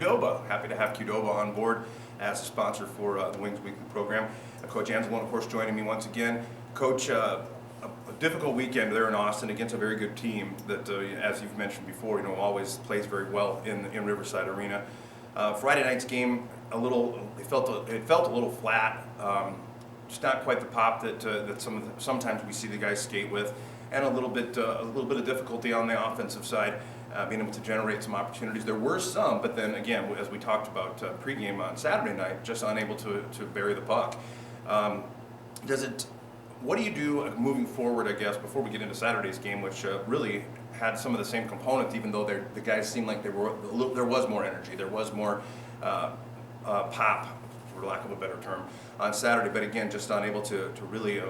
Qdoba. Happy to have Qdoba on board as a sponsor for the Wings Weekly program. Coach Anzalone, of course, joining me once again. Coach, a difficult weekend there in Austin against a very good team that, as you've mentioned before, always plays very well in Riverside Arena. Friday night's game, it felt a little flat. Just not quite the pop that sometimes we see the guys skate with, and a little bit of difficulty on the offensive side, being able to generate some opportunities. There were some, but then again, as we talked about pregame on Saturday night, just unable to bury the puck. What do you do moving forward, I guess, before we get into Saturday's game, which really had some of the same components, even though the guys seemed like there was more energy, there was more pop, for lack of a better term, on Saturday. But again, just unable to really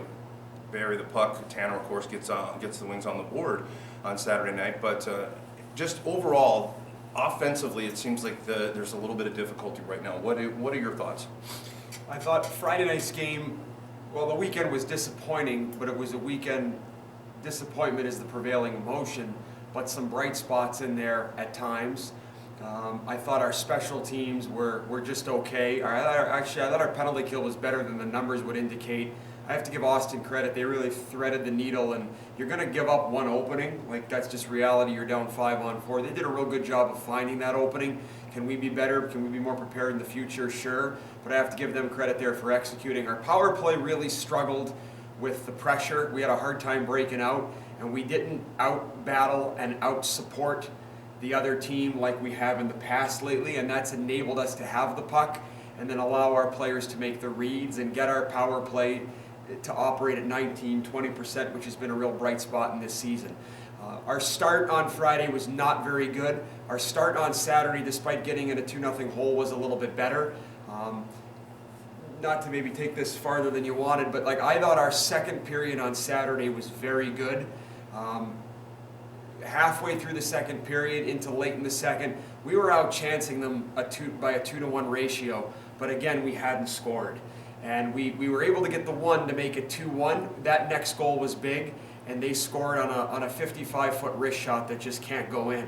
bury the puck. Tanner, of course, gets the Wings on the board on Saturday night. But just overall, offensively, it seems like there's a little bit of difficulty right now. What are your thoughts? I thought Friday night's game, well, the weekend was disappointing, but it was a weekend. Disappointment is the prevailing emotion, but some bright spots in there at times. I thought our special teams were just okay. I thought our penalty kill was better than the numbers would indicate. I have to give Austin credit. They really threaded the needle, and you're going to give up one opening. Like, that's just reality. You're down 5-on-4. They did a real good job of finding that opening. Can we be better? Can we be more prepared in the future? Sure. But I have to give them credit there for executing. Our power play really struggled with the pressure. We had a hard time breaking out, and we didn't out-battle and out-support the other team like we have in the past lately, and that's enabled us to have the puck and then allow our players to make the reads and get our power play to operate at 19-20%, which has been a real bright spot in this season. Our start on Friday was not very good. Our start on Saturday, despite getting in a 2-0 hole, was a little bit better. Not to maybe take this farther than you wanted, but I thought our second period on Saturday was very good. Halfway through the second period into late in the second, we were out chancing them by a 2-to-1 ratio, but again, we hadn't scored. And we were able to get the one to make it 2-1. That next goal was big, and they scored on a 55-foot wrist shot that just can't go in.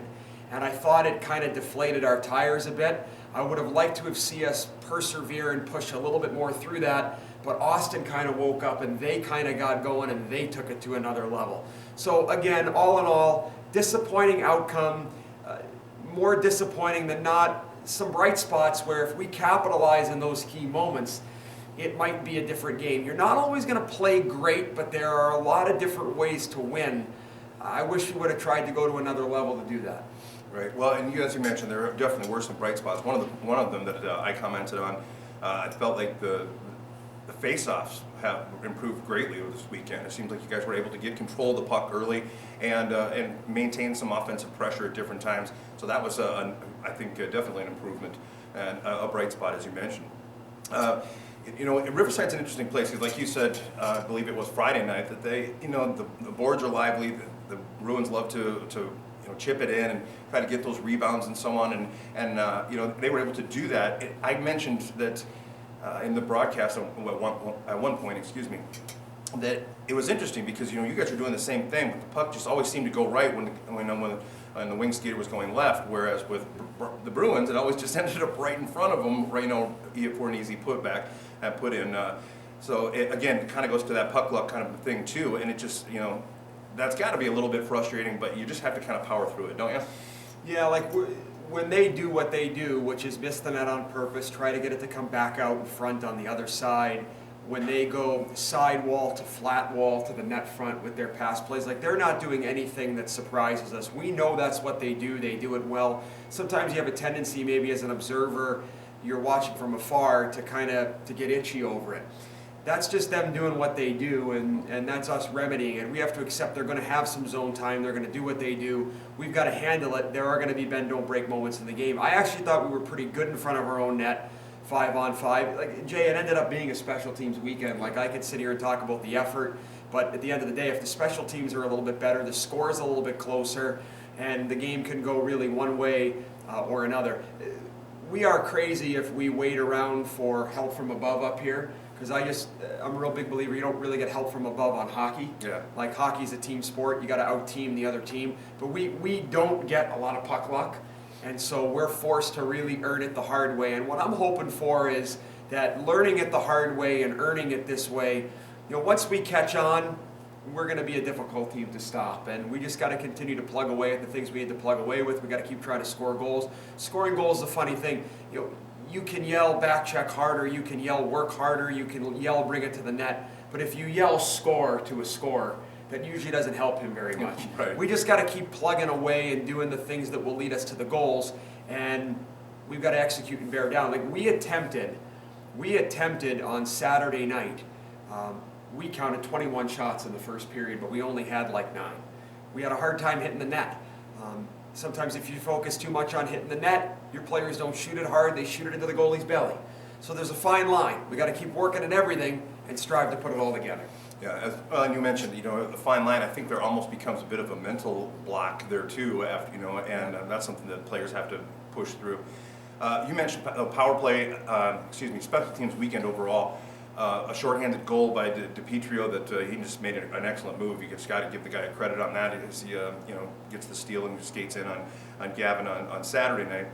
And I thought it kind of deflated our tires a bit. I would have liked to have seen us persevere and push a little bit more through that, but Austin kind of woke up and they kind of got going and they took it to another level. So again, all in all, disappointing outcome, more disappointing than not. Some bright spots where if we capitalize in those key moments, it might be a different game. You're not always going to play great, but there are a lot of different ways to win. I wish we would have tried to go to another level to do that. Right. Well, and as you mentioned, there definitely were some bright spots. One of them that I commented on, I felt like the face-offs have improved greatly this weekend. It seems like you guys were able to get control of the puck early and maintain some offensive pressure at different times. So that was, I think, definitely an improvement and a bright spot, as you mentioned. Riverside's an interesting place because, like you said, I believe it was Friday night that the boards are lively. The Bruins love to chip it in and try to get those rebounds and so on, and they were able to do that. I mentioned that in the broadcast at one point, that it was interesting because you guys are doing the same thing, but the puck just always seemed to go right when the wing skater was going left, whereas with the Bruins, it always just ended up right in front of them, for an easy putback and put in. So again, it kind of goes to that puck luck kind of thing too, and it just that's got to be a little bit frustrating, but you just have to kind of power through it, don't you? Yeah, when they do what they do, which is miss the net on purpose, try to get it to come back out in front on the other side, when they go side wall to flat wall to the net front with their pass plays, they're not doing anything that surprises us. We know that's what they do it well. Sometimes you have a tendency, maybe as an observer, you're watching from afar to get itchy over it. That's just them doing what they do, and that's us remedying it. We have to accept they're going to have some zone time. They're going to do what they do. We've got to handle it. There are going to be bend, don't break moments in the game. I actually thought we were pretty good in front of our own net, 5-on-5. Jay, it ended up being a special teams weekend. I could sit here and talk about the effort, but at the end of the day, if the special teams are a little bit better, the score is a little bit closer, and the game can go really one way or another. We are crazy if we wait around for help from above up here. Because I'm a real big believer you don't really get help from above on hockey. Yeah. Hockey's a team sport. You got to out-team the other team. But we don't get a lot of puck luck. And so we're forced to really earn it the hard way. And what I'm hoping for is that learning it the hard way and earning it this way, once we catch on, we're going to be a difficult team to stop. And we just got to continue to plug away at the things we need to plug away with. We got to keep trying to score goals. Scoring goals is a funny thing. You can yell back check harder, you can yell work harder, you can yell bring it to the net. But if you yell score to a scorer, that usually doesn't help him very much. Right. We just got to keep plugging away and doing the things that will lead us to the goals, and we've got to execute and bear down. Like we attempted on Saturday night, we counted 21 shots in the first period, but we only had like 9. We had a hard time hitting the net. Sometimes if you focus too much on hitting the net, your players don't shoot it hard, they shoot it into the goalie's belly. So there's a fine line. We got to keep working at everything and strive to put it all together. Yeah, as well, and you mentioned, the fine line. I think there almost becomes a bit of a mental block there too, after, and that's something that players have to push through. You mentioned power play, special teams weekend overall. A shorthanded goal by DiPietro that he just made an excellent move. You just got to give the guy credit on that as he gets the steal and skates in on Gavin on Saturday night.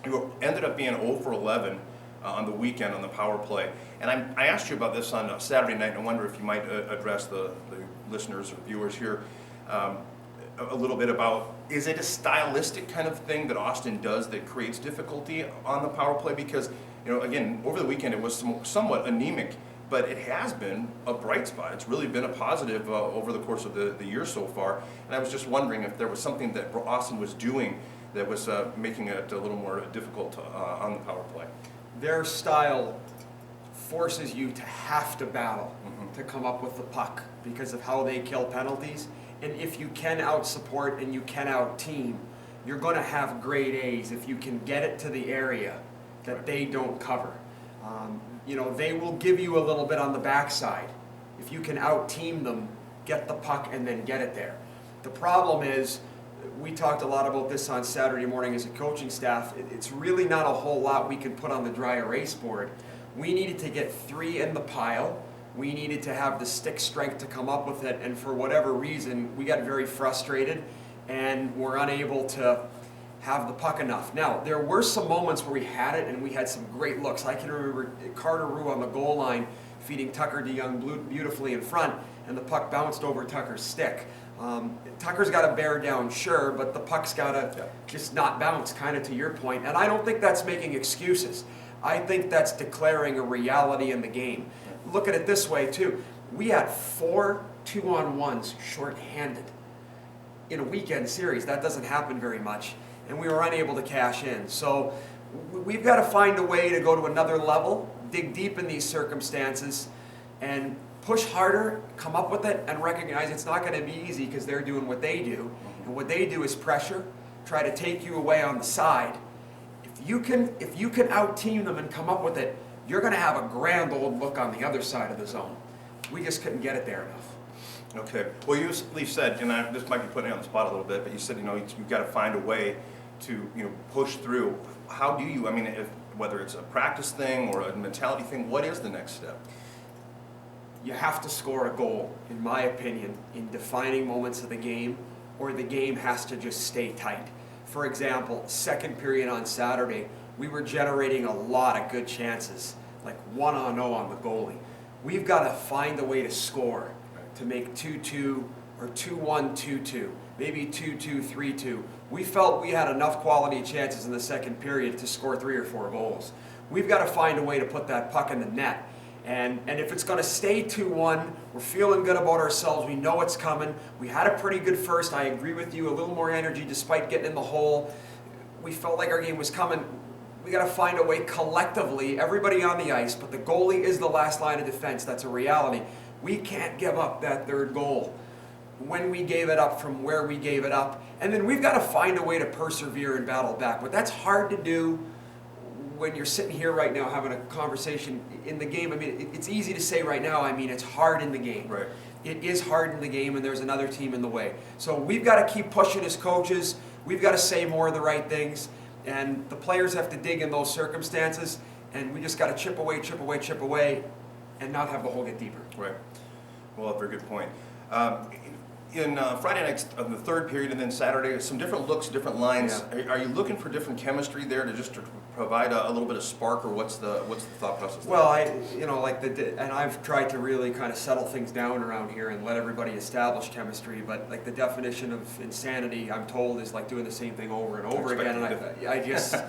He ended up being 0 for 11 on the weekend on the power play. And I asked you about this on Saturday night, and I wonder if you might address the listeners or viewers here a little bit about, is it a stylistic kind of thing that Austin does that creates difficulty on the power play? Because, again, over the weekend it was somewhat anemic, but it has been a bright spot. It's really been a positive over the course of the year so far. And I was just wondering if there was something that Austin was doing that was making it a little more difficult on the power play. Their style forces you to have to battle to come up with the puck because of how they kill penalties. And if you can out-support and you can out-team, you're going to have grade A's if you can get it to the area that they don't cover. They will give you a little bit on the backside. If you can out-team them, get the puck and then get it there. The problem is, we talked a lot about this on Saturday morning as a coaching staff. It's really not a whole lot we can put on the dry erase board. We needed to get 3 in the pile. We needed to have the stick strength to come up with it, and for whatever reason, we got very frustrated and were unable to have the puck enough. Now, there were some moments where we had it and we had some great looks. I can remember Carter Roux on the goal line feeding Tucker DeYoung beautifully in front, and the puck bounced over Tucker's stick. Tucker's got to bear down, sure, but the puck's got to just not bounce, kind of to your point. And I don't think that's making excuses. I think that's declaring a reality in the game. Look at it this way, too. We had 4 2-on-1s shorthanded in a weekend series. That doesn't happen very much, and we were unable to cash in. So we've got to find a way to go to another level, dig deep in these circumstances, and push harder, come up with it, and recognize it's not going to be easy because they're doing what they do. And what they do is pressure, try to take you away on the side. If you can out-team them and come up with it, you're going to have a grand old look on the other side of the zone. We just couldn't get it there enough. Okay. Well, you said, and this might be putting you on the spot a little bit, but you said, you've got to find a way to, push through. How do you, whether it's a practice thing or a mentality thing, what is the next step? You have to score a goal, in my opinion, in defining moments of the game, or the game has to just stay tight. For example, second period on Saturday, we were generating a lot of good chances, like 1-0 on the goalie. We've got to find a way to score, to make 2-2 or 2-1, 2-2, maybe 2-2, 3-2. We felt we had enough quality chances in the second period to score 3 or 4 goals. We've got to find a way to put that puck in the net. And if it's going to stay 2-1, we're feeling good about ourselves. We know it's coming. We had a pretty good first. I agree with you. A little more energy despite getting in the hole. We felt like our game was coming. We got to find a way collectively, everybody on the ice, but the goalie is the last line of defense. That's a reality. We can't give up that third goal when we gave it up from where we gave it up. And then we've got to find a way to persevere and battle back. But that's hard to do when you're sitting here right now having a conversation in the game. It's easy to say right now, it's hard in the game. Right. It is hard in the game, and there's another team in the way. So we've got to keep pushing as coaches. We've got to say more of the right things, and the players have to dig in those circumstances, and we just got to chip away, and not have the hole get deeper. Right. Well, very good point. in Friday nights of the third period and then Saturday, some different looks, different lines. Are you looking for different chemistry there to provide a little bit of spark, or what's the thought process there? Well, and I've tried to really kind of settle things down around here and let everybody establish chemistry, but like the definition of insanity, I'm told, is like doing the same thing over and over again, and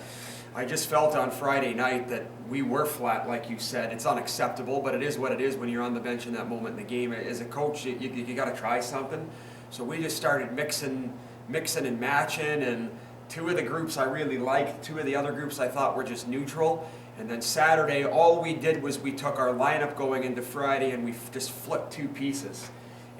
I just felt on Friday night that we were flat, like you said. It's unacceptable, but it is what it is when you're on the bench in that moment in the game. As a coach, you got to try something. So we just started mixing and matching, and two of the groups I really liked, two of the other groups I thought were just neutral. And then Saturday, all we did was we took our lineup going into Friday and we just flipped two pieces.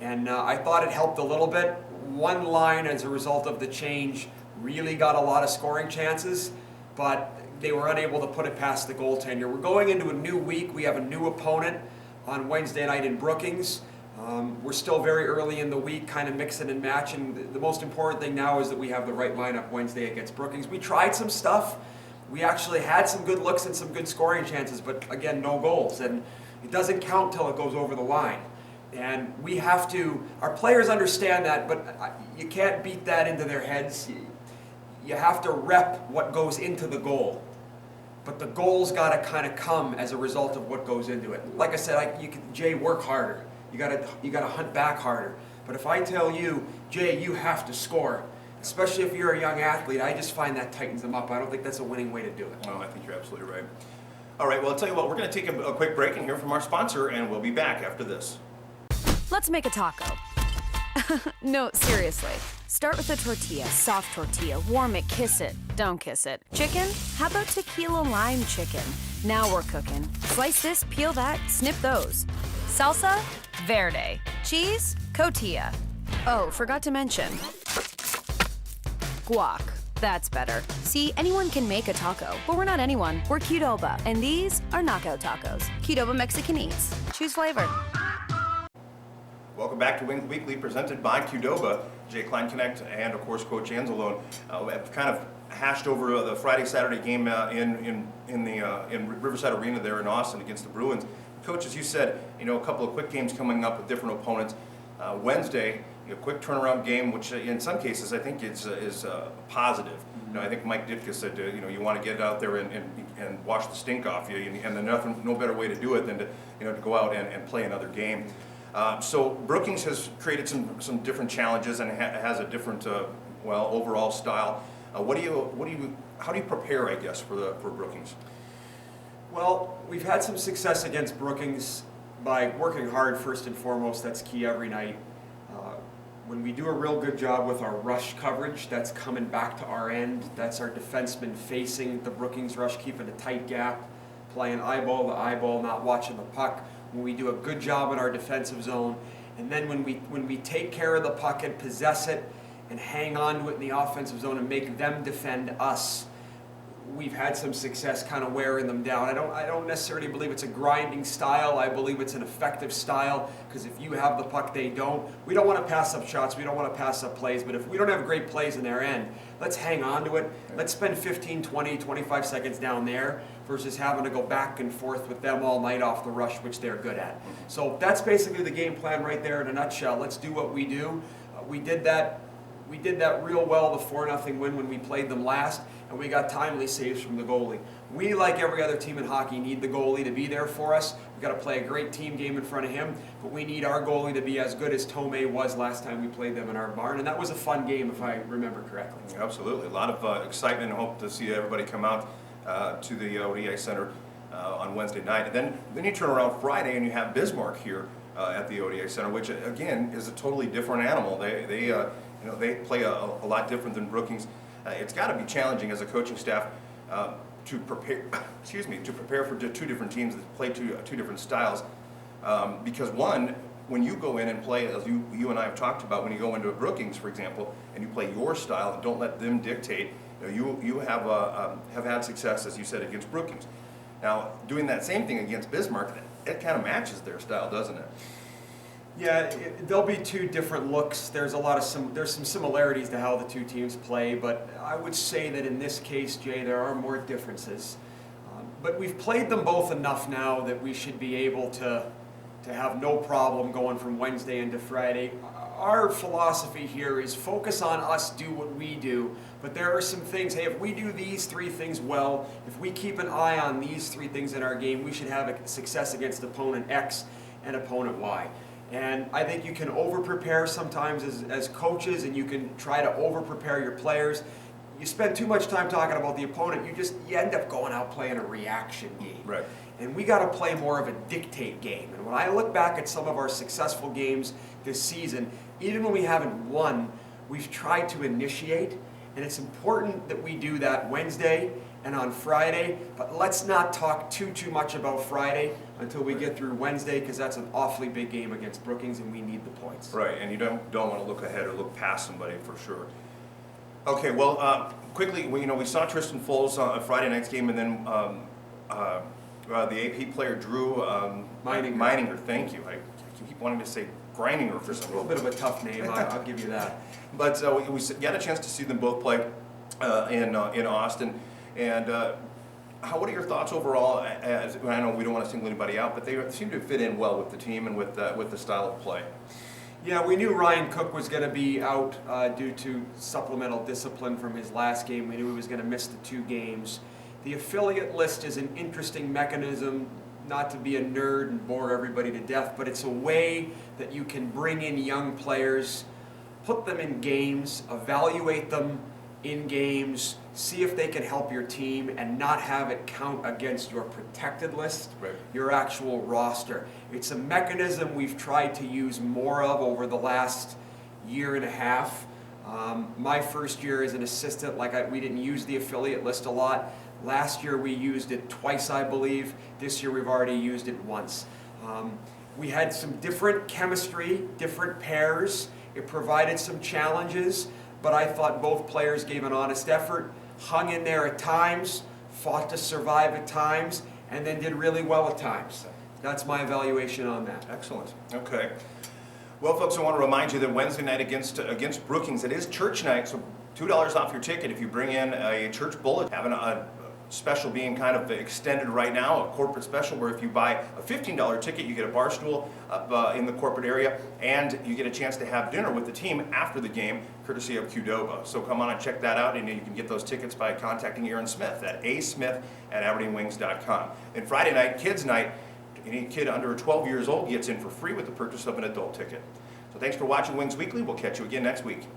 And I thought it helped a little bit. One line, as a result of the change, really got a lot of scoring chances, but they were unable to put it past the goaltender. We're going into a new week. We have a new opponent on Wednesday night in Brookings. We're still very early in the week, kind of mixing and matching. The most important thing now is that we have the right lineup Wednesday against Brookings. We tried some stuff. We actually had some good looks and some good scoring chances, but again, no goals. And it doesn't count till it goes over the line. And we have to, our players understand that, but you can't beat that into their heads. You have to rep what goes into the goal. But the goal's got to kind of come as a result of what goes into it. Like I said, Jay, work harder. You got to hunt back harder. But if I tell you, Jay, you have to score, especially if you're a young athlete, I just find that tightens them up. I don't think that's a winning way to do it. No, I think you're absolutely right. All right, well, I'll tell you what, we're going to take a quick break and hear from our sponsor, and we'll be back after this. Let's make a taco. No, seriously. Start with a tortilla, soft tortilla, warm it, kiss it, don't kiss it. Chicken? How about tequila lime chicken? Now we're cooking. Slice this, peel that, snip those. Salsa? Verde. Cheese? Cotija. Oh, forgot to mention. Guac. That's better. See, anyone can make a taco, but we're not anyone. We're Qdoba, and these are knockout tacos. Qdoba Mexican Eats. Choose flavor. Welcome back to Wings Weekly, presented by Qdoba. Jay Kleinknecht and, of course, Coach Anzalone. Have kind of hashed over the Friday-Saturday game in Riverside Arena there in Austin against the Bruins. Coach, as you said, a couple of quick games coming up with different opponents. Wednesday, a quick turnaround game, which in some cases I think is positive. I think Mike Ditka said, you want to get out there and wash the stink off you, and there's no better way to do it than to go out and play another game. So Brookings has created some different challenges and has a different, overall style. How do you prepare, I guess, for Brookings? Well, we've had some success against Brookings by working hard first and foremost. That's key every night. When we do a real good job with our rush coverage, that's coming back to our end. That's our defensemen facing the Brookings rush, keeping a tight gap, playing eyeball to eyeball, not watching the puck. When we do a good job in our defensive zone, and then when we take care of the puck and possess it and hang on to it in the offensive zone and make them defend us, we've had some success kind of wearing them down. I don't necessarily believe it's a grinding style. I believe it's an effective style, because if you have the puck, they don't. We don't want to pass up shots. We don't want to pass up plays. But if we don't have great plays in their end, let's hang on to it. Let's spend 15, 20, 25 seconds down there versus having to go back and forth with them all night off the rush, which they're good at. So that's basically the game plan right there in a nutshell. Let's do what we do. We did that real well, the 4-0 win when we played them last, and we got timely saves from the goalie. We, like every other team in hockey, need the goalie to be there for us. We've got to play a great team game in front of him, but we need our goalie to be as good as Tomei was last time we played them in our barn, and that was a fun game if I remember correctly. Absolutely. A lot of excitement and hope to see everybody come out to the ODI Center on Wednesday night. And then you turn around Friday and you have Bismarck here at the ODI Center, which again is a totally different animal. They play a lot different than Brookings. It's got to be challenging as a coaching staff to prepare. To prepare for two different teams that play two different styles. Because one, when you go in and play, as you and I have talked about, when you go into a Brookings, for example, and you play your style and don't let them dictate, you have had success, as you said, against Brookings. Now, doing that same thing against Bismarck, it kind of matches their style, doesn't it? Yeah, there'll be two different looks. There's some similarities to how the two teams play, but I would say that in this case, Jay, there are more differences. But we've played them both enough now that we should be able to have no problem going from Wednesday into Friday. our philosophy here is focus on us, do what we do, but there are some things, hey, if we do these 3 things well, if we keep an eye on these 3 things in our game, we should have a success against opponent X and opponent Y. And I think you can over-prepare sometimes as coaches, and you can try to over-prepare your players. You spend too much time talking about the opponent, you end up going out playing a reaction game. Right. And we got to play more of a dictate game. And when I look back at some of our successful games this season, even when we haven't won, we've tried to initiate. And it's important that we do that Wednesday and on Friday. But let's not talk too much about Friday until we get through Wednesday, because that's an awfully big game against Brookings, and we need the points. Right, and you don't want to look ahead or look past somebody for sure. Okay, well, quickly, we saw Tristan Foles on Friday night's game, and then the AP player Drew Meininger. Thank you. I keep wanting to say Greininger for some A little bit of a tough name, I'll give you that. But we got a chance to see them both play in Austin. And what are your thoughts overall? I know we don't want to single anybody out, but they seem to fit in well with the team and with the style of play. Yeah, we knew Ryan Cook was going to be out due to supplemental discipline from his last game. We knew he was going to miss the 2 games. The affiliate list is an interesting mechanism, not to be a nerd and bore everybody to death, but it's a way that you can bring in young players, put them in games, evaluate them in games, see if they can help your team, and not have it count against your protected list, Right. your actual roster. It's a mechanism we've tried to use more of over the last year and a half. My first year as an assistant, we didn't use the affiliate list a lot. Last year we used it twice, I believe. This year we've already used it once. We had some different chemistry, different pairs. It provided some challenges, but I thought both players gave an honest effort, hung in there at times, fought to survive at times, and then did really well at times. That's my evaluation on that. Excellent. Okay. Well, folks, I want to remind you that Wednesday night against Brookings, it is church night, so $2 off your ticket if you bring in a church bulletin. Having a special being kind of extended right now, a corporate special where if you buy a $15 ticket, you get a bar stool up in the corporate area, and you get a chance to have dinner with the team after the game, courtesy of Qdoba. So come on and check that out, and you can get those tickets by contacting Aaron Smith at asmith@aberdeenwings.com. And Friday night, kids night, any kid under 12 years old gets in for free with the purchase of an adult ticket. So thanks for watching Wings Weekly. We'll catch you again next week.